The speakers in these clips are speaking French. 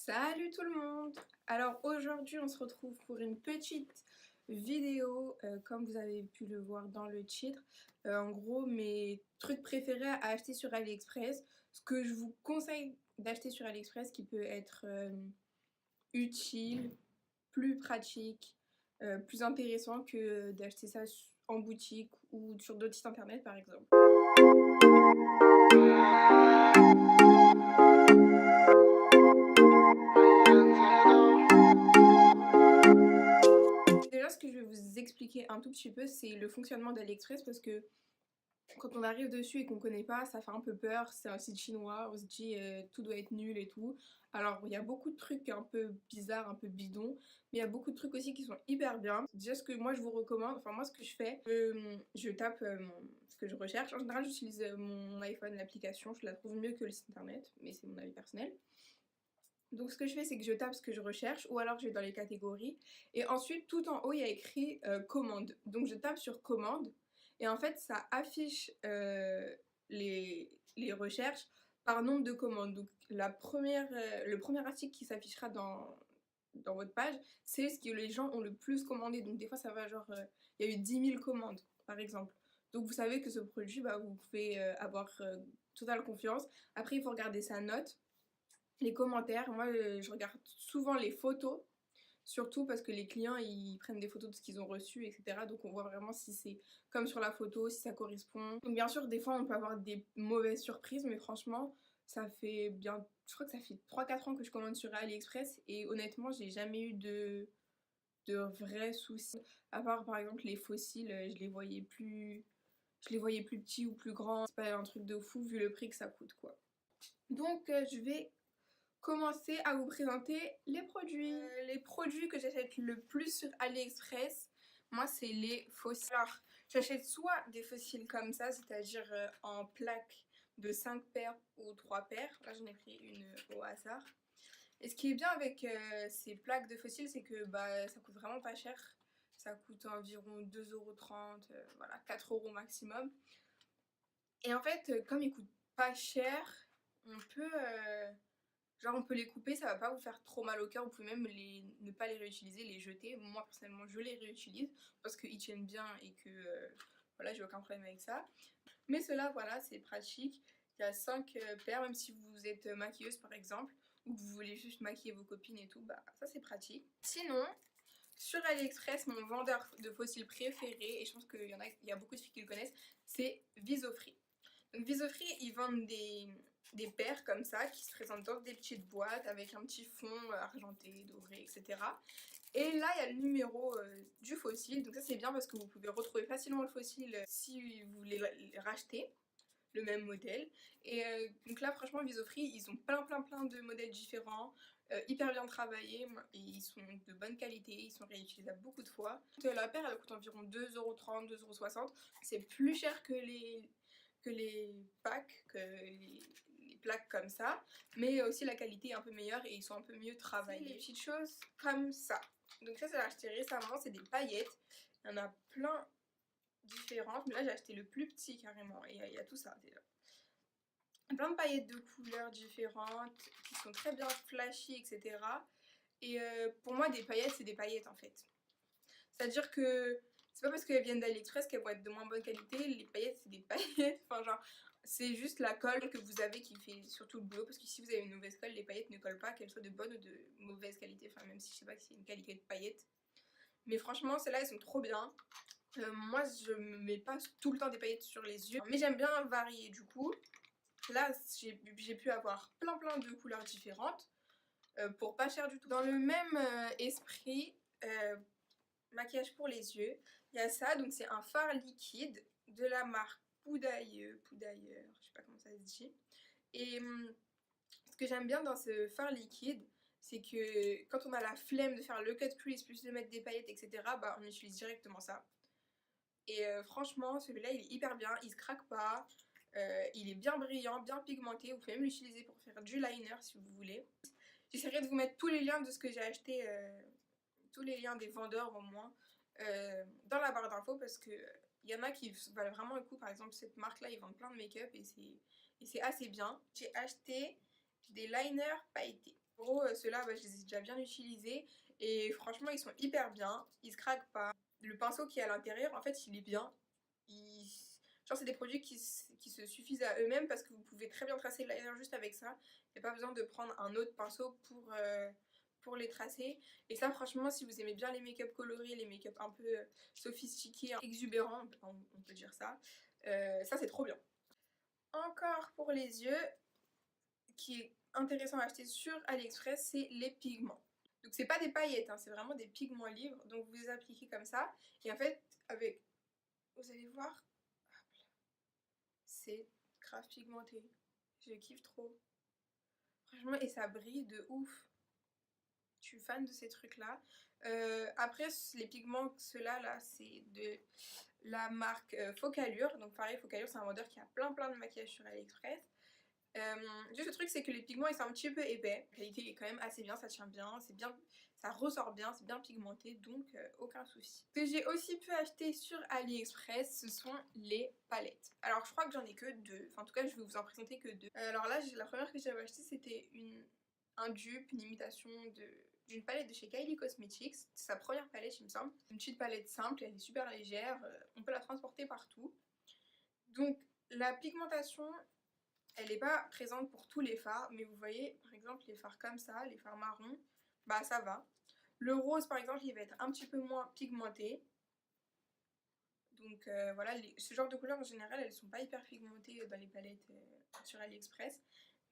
Salut tout le monde! Alors aujourd'hui on se retrouve pour une petite vidéo comme vous avez pu le voir dans le titre. En gros mes trucs préférés à acheter sur AliExpress, ce que je vous conseille d'acheter sur AliExpress qui peut être utile, plus pratique, plus intéressant que d'acheter ça en boutique ou sur d'autres sites internet par exemple. Déjà, ce que je vais vous expliquer un tout petit peu, c'est le fonctionnement d'AliExpress parce que quand on arrive dessus et qu'on connaît pas, ça fait un peu peur. C'est un site chinois, on se dit tout doit être nul et tout. Alors, il y a beaucoup de trucs un peu bizarres, un peu bidons, mais il y a beaucoup de trucs aussi qui sont hyper bien. Déjà, ce que moi je vous recommande, enfin, moi ce que je fais, je tape ce que je recherche. En général, j'utilise mon iPhone, l'application, je la trouve mieux que le site internet, mais c'est mon avis personnel. Donc ce que je fais, c'est que je tape ce que je recherche ou alors je vais dans les catégories et ensuite tout en haut il y a écrit commande. Donc je tape sur commande et en fait ça affiche les recherches par nombre de commandes. Donc le premier article qui s'affichera dans votre page, c'est ce que les gens ont le plus commandé. Donc des fois ça va genre, il y a eu 10 000 commandes par exemple. Donc vous savez que ce produit, bah, vous pouvez avoir totale confiance. Après il faut regarder sa note. Les commentaires, moi je regarde souvent les photos, surtout parce que les clients ils prennent des photos de ce qu'ils ont reçu, etc. Donc on voit vraiment si c'est comme sur la photo, si ça correspond. Donc bien sûr, des fois on peut avoir des mauvaises surprises, mais franchement, ça fait bien, je crois que ça fait 3-4 ans que je commande sur AliExpress et honnêtement, j'ai jamais eu de vrais soucis. À part par exemple les fossiles, je les voyais plus petits ou plus grands. C'est pas un truc de fou vu le prix que ça coûte quoi. Donc je vais commencer à vous présenter les produits. Les produits que j'achète le plus sur AliExpress, moi c'est les fossiles. Alors j'achète soit des fossiles comme ça, c'est-à-dire en plaques de 5 paires ou 3 paires. Là j'en ai pris une au hasard. Et ce qui est bien avec ces plaques de fossiles, c'est que bah, ça coûte vraiment pas cher. Ça coûte environ 2,30 €, voilà, 4 € maximum. Et en fait, comme ils coûtent pas cher, on peut genre on peut les couper, ça va pas vous faire trop mal au cœur, vous pouvez même ne pas les réutiliser, les jeter. Moi personnellement je les réutilise parce qu'ils tiennent bien et que voilà, j'ai aucun problème avec ça. Mais cela voilà, c'est pratique. Il y a 5 paires, même si vous êtes maquilleuse par exemple, ou que vous voulez juste maquiller vos copines et tout, bah ça c'est pratique. Sinon, sur AliExpress, mon vendeur de fossiles préféré, et je pense qu'il y a beaucoup de filles qui le connaissent, c'est Visofree. Donc Visofree, ils vendent des paires comme ça qui se présentent dans des petites boîtes avec un petit fond argenté, doré, etc. Et là, il y a le numéro du fossile. Donc ça, c'est bien parce que vous pouvez retrouver facilement le fossile si vous voulez le racheter, le même modèle. Et donc là, franchement, Visofree, ils ont plein de modèles différents, hyper bien travaillés, et ils sont de bonne qualité, ils sont réutilisables beaucoup de fois. La paire, elle coûte environ 2,30 €, 2,60 €. C'est plus cher que les packs, que les plaques comme ça, mais aussi la qualité est un peu meilleure et ils sont un peu mieux travaillés. Des petites choses comme ça. Donc ça, j'ai acheté récemment, c'est des paillettes. Il y en a plein différentes, mais là j'ai acheté le plus petit carrément et il y a tout ça déjà. Plein de paillettes de couleurs différentes qui sont très bien flashy, etc. Et pour moi, des paillettes, c'est des paillettes en fait. C'est-à-dire que c'est pas parce qu'elles viennent d'AliExpress qu'elles vont être de moins bonne qualité. Les paillettes, c'est des paillettes. Enfin, genre, c'est juste la colle que vous avez qui fait surtout le boulot. Parce que si vous avez une mauvaise colle, les paillettes ne collent pas, qu'elles soient de bonne ou de mauvaise qualité. Enfin, même si je sais pas si c'est une qualité de paillettes. Mais franchement, celles-là, elles sont trop bien. Moi, je me mets pas tout le temps des paillettes sur les yeux. Mais j'aime bien varier du coup. Là, j'ai pu avoir plein de couleurs différentes. Pour pas cher du tout. Dans le même esprit, maquillage pour les yeux, il y a ça, donc c'est un fard liquide de la marque Poudailleux, je sais pas comment ça se dit. Et ce que j'aime bien dans ce fard liquide, c'est que quand on a la flemme de faire le cut crease plus de mettre des paillettes, etc., bah on utilise directement ça. Et franchement, celui-là il est hyper bien, il se craque pas, il est bien brillant, bien pigmenté, vous pouvez même l'utiliser pour faire du liner si vous voulez. J'essaierai de vous mettre tous les liens de ce que j'ai acheté, tous les liens des vendeurs au moins, dans la barre d'infos parce que il y en a qui valent vraiment le coup. Par exemple, cette marque là, ils vendent plein de make-up et c'est assez bien. J'ai acheté des liners pailletés. En gros, ceux-là, bah, je les ai déjà bien utilisés et franchement, ils sont hyper bien. Ils se craquent pas. Le pinceau qui est à l'intérieur, en fait, il est bien. Il... Genre, c'est des produits qui se suffisent à eux-mêmes parce que vous pouvez très bien tracer le liner juste avec ça. Il n'y a pas besoin de prendre un autre pinceau pour les tracer. Et ça, franchement, si vous aimez bien les make-up colorés, les make-up un peu sophistiqués, exubérants, on peut dire ça, ça, c'est trop bien. Encore pour les yeux, qui est intéressant à acheter sur AliExpress, c'est les pigments. Donc c'est pas des paillettes, hein, c'est vraiment des pigments libres. Donc vous les appliquez comme ça. Et en fait, avec, vous allez voir, c'est grave pigmenté. Je kiffe trop. Franchement, et ça brille de ouf. Je suis fan de ces trucs-là. Après, les pigments, ceux-là, là, c'est de la marque Focallure. Donc pareil, Focallure, c'est un vendeur qui a plein de maquillage sur AliExpress. Juste le truc, c'est que les pigments ils sont un petit peu épais. La qualité est quand même assez bien, ça tient bien, c'est bien, ça ressort bien, c'est bien pigmenté, donc aucun souci. Ce que j'ai aussi pu acheter sur AliExpress, ce sont les palettes. Alors je crois que j'en ai que deux, enfin en tout cas je vais vous en présenter que deux. Alors là, la première que j'avais achetée, c'était un dupe, une imitation d'une palette de chez Kylie Cosmetics. C'est sa première palette, il me semble. Une petite palette simple, elle est super légère, on peut la transporter partout. Donc la pigmentation, elle n'est pas présente pour tous les fards, mais vous voyez, par exemple, les fards comme ça, les fards marrons, bah ça va. Le rose, par exemple, il va être un petit peu moins pigmenté. Donc voilà, ce genre de couleurs en général, elles sont pas hyper pigmentées dans les palettes sur AliExpress.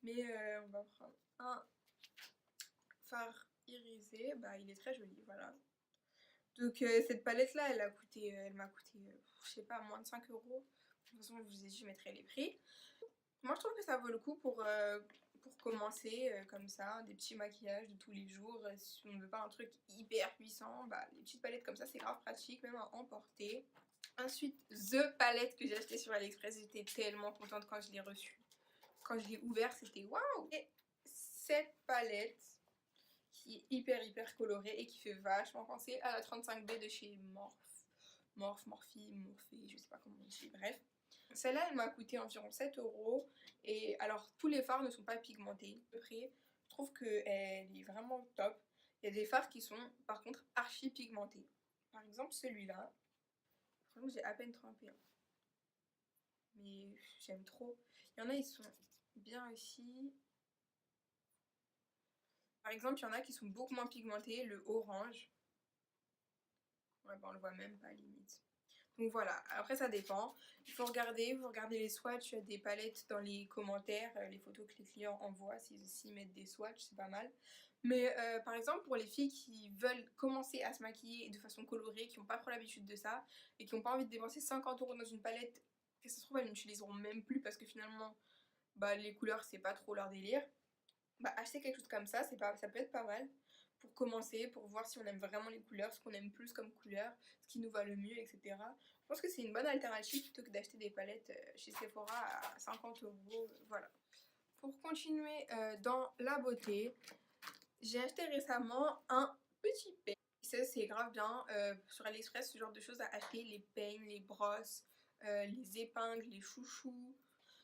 Mais on va prendre un fard irisé, bah il est très joli, voilà. Donc cette palette là, elle m'a coûté, je sais pas, moins de 5 euros. De toute façon, je vous ai dit, je mettrai les prix. Moi, je trouve que ça vaut le coup pour commencer comme ça, des petits maquillages de tous les jours. Si on ne veut pas un truc hyper puissant, bah, les petites palettes comme ça, c'est grave pratique, même à emporter. Ensuite, The palette que j'ai acheté sur AliExpress, j'étais tellement contente quand je l'ai reçue. Quand je l'ai ouvert, c'était waouh! Et cette palette qui est hyper colorée et qui fait vachement penser à la 35B de chez Morphe, je sais pas comment on dit, bref. Celle-là, elle m'a coûté environ 7 euros. Et alors, tous les fards ne sont pas pigmentés. Après, je trouve qu'elle est vraiment top. Il y a des fards qui sont, par contre, archi pigmentés. Par exemple, celui-là. Franchement, j'ai à peine trempé. Hein. Mais j'aime trop. Il y en a, ils sont bien aussi. Par exemple, il y en a qui sont beaucoup moins pigmentés. Le orange. Ouais, bah, on le voit même pas, limite. Donc voilà, après ça dépend. Il faut regarder, vous regardez les swatchs des palettes dans les commentaires, les photos que les clients envoient, s'ils mettent des swatchs, c'est pas mal. Mais par exemple pour les filles qui veulent commencer à se maquiller de façon colorée, qui n'ont pas trop l'habitude de ça, et qui n'ont pas envie de dépenser 50 euros dans une palette, que ça se trouve elles n'utiliseront même plus parce que finalement bah, les couleurs c'est pas trop leur délire. Bah, acheter quelque chose comme ça, ça peut être pas mal pour commencer, pour voir si on aime vraiment les couleurs, ce qu'on aime plus comme couleur, ce qui nous va le mieux, etc. Je pense que c'est une bonne alternative plutôt que d'acheter des palettes chez Sephora à 50 euros. Voilà. Pour continuer dans la beauté, j'ai acheté récemment un petit peigne. Ça, c'est grave bien. Sur AliExpress, ce genre de choses à acheter, les peignes, les brosses, les épingles, les chouchous.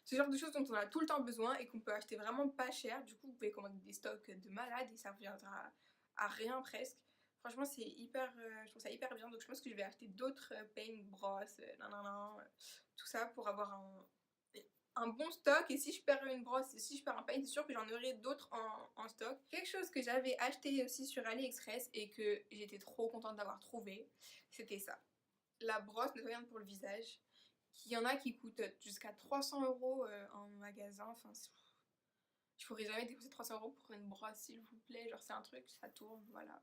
Ce genre de choses dont on a tout le temps besoin et qu'on peut acheter vraiment pas cher. Du coup, vous pouvez commander des stocks de malades et ça reviendra à rien presque. Franchement, c'est hyper, je trouve ça hyper bien. Donc, je pense que je vais acheter d'autres peignes, brosses, tout ça pour avoir un bon stock. Et si je perds une brosse, si je perds un peigne, c'est sûr que j'en aurai d'autres en stock. Quelque chose que j'avais acheté aussi sur AliExpress et que j'étais trop contente d'avoir trouvé, c'était ça. La brosse nettoyante pour le visage. Il y en a qui coûtent jusqu'à 300 euros en magasin. Enfin, je pourrais jamais dépenser 300 euros pour une brosse, s'il vous plaît. Genre, c'est un truc, ça tourne, voilà.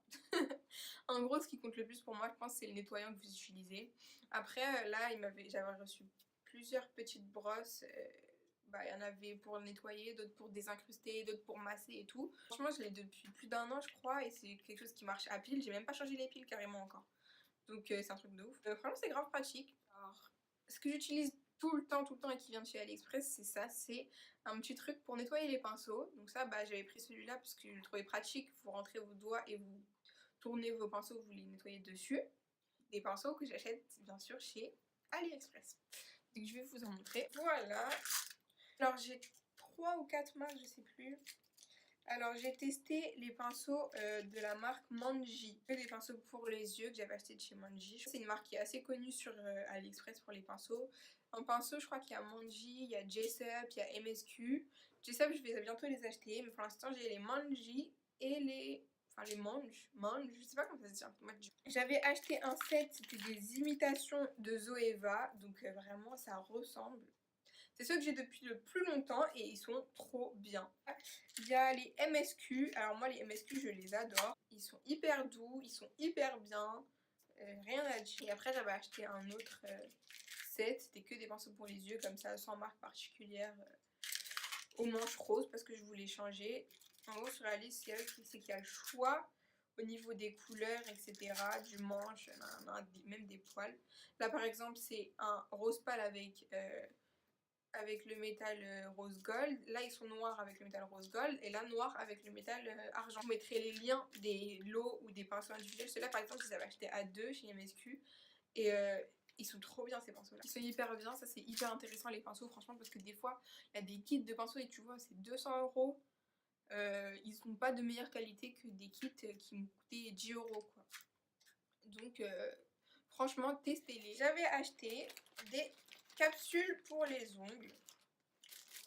En gros, ce qui compte le plus pour moi, je pense, c'est le nettoyant que vous utilisez. Après, là, j'avais reçu plusieurs petites brosses. Bah, il y en avait pour nettoyer, d'autres pour désincruster, d'autres pour masser et tout. Franchement, je l'ai depuis plus d'un an, je crois, et c'est quelque chose qui marche à pile. J'ai même pas changé les piles carrément encore. Donc, c'est un truc de ouf. Franchement, c'est grave pratique. Alors, ce que j'utilise tout le temps et qui vient de chez AliExpress, c'est ça, c'est un petit truc pour nettoyer les pinceaux. Donc ça, bah, j'avais pris celui-là parce que je le trouvais pratique. Vous rentrez vos doigts et vous tournez vos pinceaux, vous les nettoyez dessus. Des pinceaux que j'achète bien sûr chez AliExpress. Donc je vais vous en montrer. Voilà. Alors j'ai 3 ou 4 marques, je sais plus. Alors j'ai testé les pinceaux de la marque Manji. C'est des pinceaux pour les yeux que j'avais acheté de chez Manji. C'est une marque qui est assez connue sur AliExpress pour les pinceaux. En pinceau, je crois qu'il y a Manji, il y a Jessup, il y a MSQ. Jessup, je vais bientôt les acheter, mais pour l'instant j'ai les Manji et les... Enfin les Mange, je sais pas comment ça se dit. J'avais acheté un set, c'était des imitations de Zoeva, donc vraiment ça ressemble. C'est ceux que j'ai depuis le plus longtemps et ils sont trop bien. Il y a les MSQ. Alors moi les MSQ je les adore. Ils sont hyper doux, ils sont hyper bien. Rien à dire. Et après j'avais acheté un autre set. C'était que des pinceaux pour les yeux comme ça sans marque particulière. Aux manches roses parce que je voulais changer. En gros sur la liste c'est qu'il y a le choix au niveau des couleurs etc. Du manche, même des poils. Là par exemple c'est un rose pâle avec le métal rose gold. Là ils sont noirs avec le métal rose gold et là noir avec le métal argent. Je vous mettrai les liens des lots ou des pinceaux individuels. Ceux-là par exemple je les avais achetés à 2 chez MSQ et ils sont trop bien ces pinceaux là. Ils sont hyper bien, ça c'est hyper intéressant les pinceaux franchement parce que des fois il y a des kits de pinceaux et tu vois c'est 200 €. Ils sont pas de meilleure qualité que des kits qui m'ont coûté 10 € quoi. Donc franchement testez-les. J'avais acheté des capsules pour les ongles.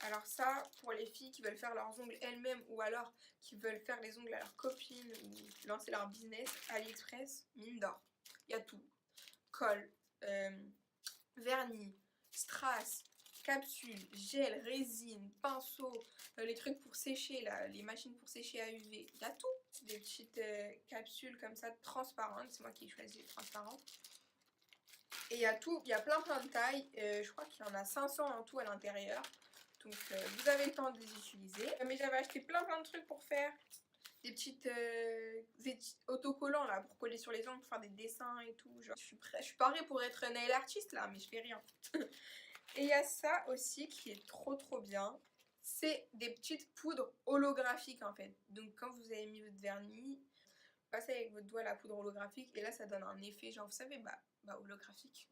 Alors ça, pour les filles qui veulent faire leurs ongles elles-mêmes ou alors qui veulent faire les ongles à leurs copines ou lancer leur business, AliExpress, mine d'or. Il y a tout. Colle, vernis, strass, capsules, gel, résine, pinceau, les trucs pour sécher, là, les machines pour sécher à UV. Il y a tout. Des petites capsules comme ça transparentes. C'est moi qui ai choisi les transparentes. Et il y a tout, il y a plein de tailles, je crois qu'il y en a 500 en tout à l'intérieur. Donc vous avez le temps de les utiliser. Mais j'avais acheté plein de trucs pour faire des petites autocollants là, pour coller sur les ongles, pour faire des dessins et tout. Genre, je suis parée pour être nail artiste là, mais je fais rien. Et il y a ça aussi qui est trop bien. C'est des petites poudres holographiques en fait. Donc quand vous avez mis votre vernis, vous passez avec votre doigt la poudre holographique et là ça donne un effet genre vous savez holographique.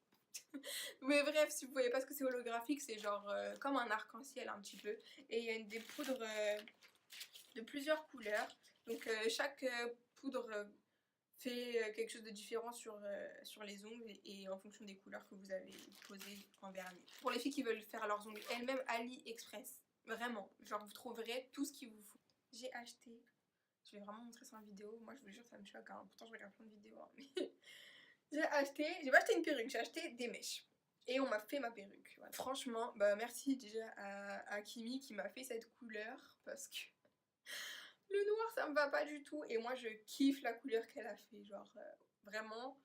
Mais bref, si vous voyez pas ce que c'est holographique, c'est genre comme un arc-en-ciel un petit peu. Et il y a des poudres de plusieurs couleurs. Donc chaque poudre fait quelque chose de différent sur les ongles et en fonction des couleurs que vous avez posées en vernis. Pour les filles qui veulent faire leurs ongles elles-mêmes, AliExpress. Vraiment, genre vous trouverez tout ce qu'il vous faut. J'ai acheté, je vais vraiment montrer ça en vidéo. Moi je vous jure ça me choque, hein. Pourtant je regarde plein de vidéos. Hein, mais... j'ai pas acheté une perruque, j'ai acheté des mèches. Et on m'a fait ma perruque. Voilà. Franchement, merci déjà à Kimi qui m'a fait cette couleur parce que le noir ça me va pas du tout. Et moi je kiffe la couleur qu'elle a fait. Genre vraiment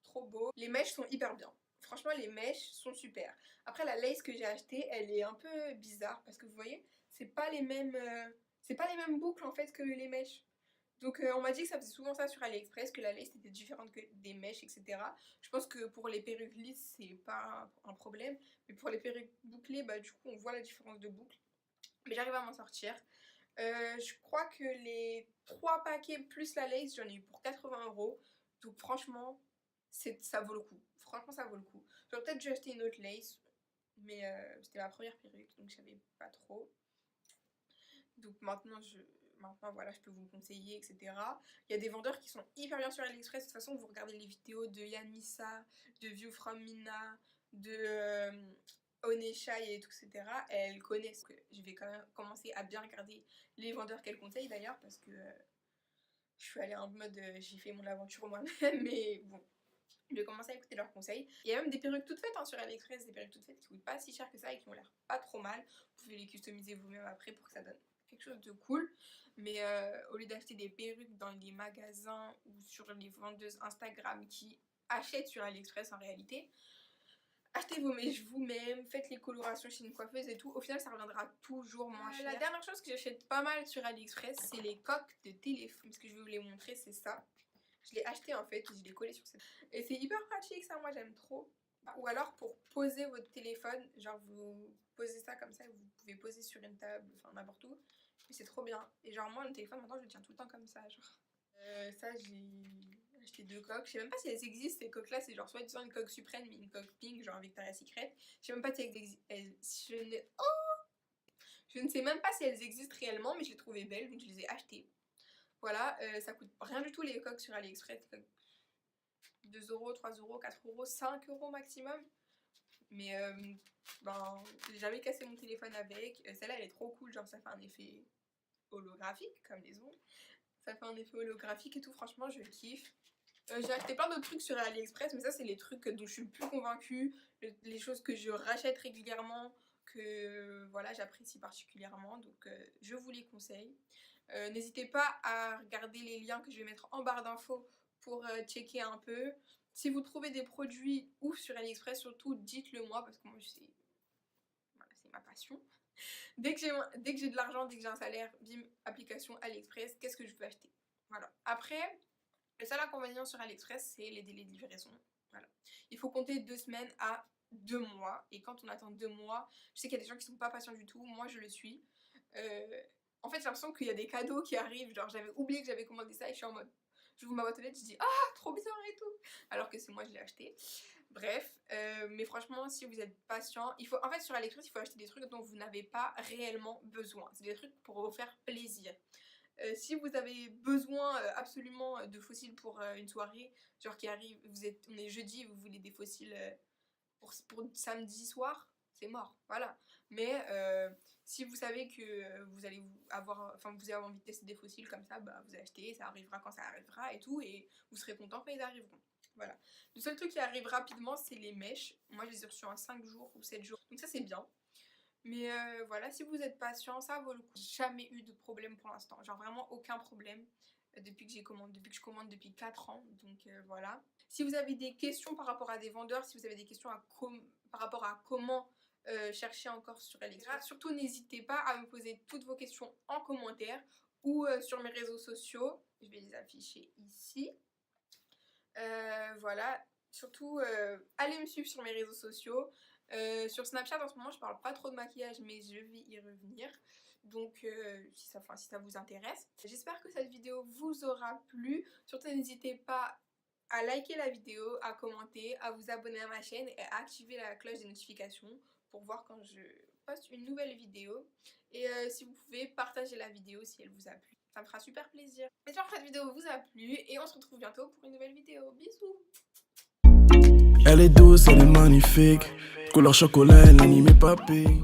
trop beau. Les mèches sont hyper bien. Franchement les mèches sont super. Après la lace que j'ai achetée elle est un peu bizarre parce que vous voyez c'est pas les mêmes boucles en fait que les mèches. Donc on m'a dit que ça faisait souvent ça sur AliExpress, que la lace était différente que des mèches, etc. Je pense que pour les perruques lisses, c'est pas un problème. Mais pour les perruques bouclées, du coup, on voit la différence de boucle. Mais j'arrive à m'en sortir. Je crois que les 3 paquets plus la lace, j'en ai eu pour 80 €. Donc franchement, ça vaut le coup. Franchement, ça vaut le coup. J'aurais peut-être dû acheter une autre lace. Mais c'était ma première perruque, donc je savais pas trop. Donc maintenant voilà, je peux vous le conseiller, etc. Il y a des vendeurs qui sont hyper bien sur AliExpress. De toute façon, vous regardez les vidéos de Yanmissa, de View from Mina, de Oneshai et tout, etc. Elles connaissent. Je vais quand même commencer à bien regarder les vendeurs qu'elles conseillent d'ailleurs parce que je suis allée en mode j'ai fait mon aventure moi-même, mais bon. Je vais commencer à écouter leurs conseils. Il y a même des perruques toutes faites sur AliExpress, des perruques toutes faites qui coûtent pas si cher que ça et qui ont l'air pas trop mal. Vous pouvez les customiser vous-même après pour que ça donne quelque chose de cool. Mais au lieu d'acheter des perruques dans les magasins ou sur les vendeuses Instagram qui achètent sur AliExpress en réalité, achetez vos mèches vous-même, faites les colorations chez une coiffeuse et tout. Au final, ça reviendra toujours moins cher. La dernière chose que j'achète pas mal sur AliExpress, c'est les coques de téléphone. Ce que je vais vous les montrer, c'est ça. Je l'ai acheté en fait et je l'ai collé sur cette... Et c'est hyper pratique ça, moi j'aime trop. Ou alors pour poser votre téléphone, genre vous posez ça comme ça, vous pouvez poser sur une table, enfin n'importe où. Et c'est trop bien. Et genre moi le téléphone maintenant je le tiens tout le temps comme ça, genre. Ça j'ai acheté 2 coques. Je sais même pas si elles existent ces coques là, c'est genre soit une coque suprême mais une coque pink, genre Victoria's Secret. Je sais même pas si elles existent. Je ne sais même pas si elles existent réellement, mais je les trouvais belles, donc je les ai achetées. Voilà, ça coûte rien du tout les coques sur AliExpress. 2 €, 3 €, 4 €, 5 € maximum. Mais ben, j'ai jamais cassé mon téléphone avec. Celle-là, elle est trop cool, genre ça fait un effet holographique, comme les ongles. Ça fait un effet holographique et tout, franchement, je kiffe. J'ai acheté plein d'autres trucs sur AliExpress, mais ça, c'est les trucs dont je suis le plus convaincue, les choses que je rachète régulièrement, que voilà, j'apprécie particulièrement, donc je vous les conseille. N'hésitez pas à regarder les liens que je vais mettre en barre d'infos pour checker un peu. Si vous trouvez des produits ouf sur AliExpress, surtout dites-le moi, parce que moi, voilà, c'est ma passion. Dès que j'ai de l'argent, dès que j'ai un salaire, bim, application AliExpress, qu'est-ce que je veux acheter? Voilà. Après, le seul inconvénient sur AliExpress, c'est les délais de livraison. Voilà. Il faut compter 2 semaines à 2 mois. Et quand on attend 2 mois, je sais qu'il y a des gens qui sont pas patients du tout. Moi, je le suis. En fait, j'ai l'impression qu'il y a des cadeaux qui arrivent. Genre, j'avais oublié que j'avais commandé ça et je suis en mode... J'ouvre ma boîte aux lettres, je dis ah, trop bien et tout. Alors que c'est moi, je l'ai acheté. Bref, mais franchement, si vous êtes patient, en fait, sur AliExpress, il faut acheter des trucs dont vous n'avez pas réellement besoin. C'est des trucs pour vous faire plaisir. Si vous avez besoin absolument de fossiles pour une soirée, genre qui arrive, on est jeudi, vous voulez des fossiles pour samedi soir, c'est mort, voilà. Mais si vous savez que vous allez avoir envie de tester des fossiles comme ça, bah vous achetez, ça arrivera quand ça arrivera et tout, et vous serez content quand ils arriveront. Voilà. Le seul truc qui arrive rapidement, c'est les mèches. Moi, je les ai reçues en 5 jours ou 7 jours, donc ça c'est bien. Mais voilà, si vous êtes patient, ça vaut le coup. Jamais eu de problème pour l'instant, genre vraiment aucun problème depuis que je commande depuis 4 ans, donc voilà. Si vous avez des questions par rapport à des vendeurs, si vous avez des questions par rapport à comment chercher encore sur AliExpress, surtout n'hésitez pas à me poser toutes vos questions en commentaire ou sur mes réseaux sociaux. Je vais les afficher ici. Voilà, surtout allez me suivre sur mes réseaux sociaux. Sur Snapchat en ce moment je parle pas trop de maquillage, mais je vais y revenir, donc si ça vous intéresse. J'espère que cette vidéo vous aura plu. Surtout n'hésitez pas à liker la vidéo, à commenter, à vous abonner à ma chaîne et à activer la cloche des notifications pour voir quand je poste une nouvelle vidéo. Et si vous pouvez partager la vidéo si elle vous a plu, ça me fera super plaisir. J'espère que cette vidéo vous a plu et on se retrouve bientôt pour une nouvelle vidéo. Bisous. Elle est douce, elle est magnifique. Couleur chocolat, elle anime papy.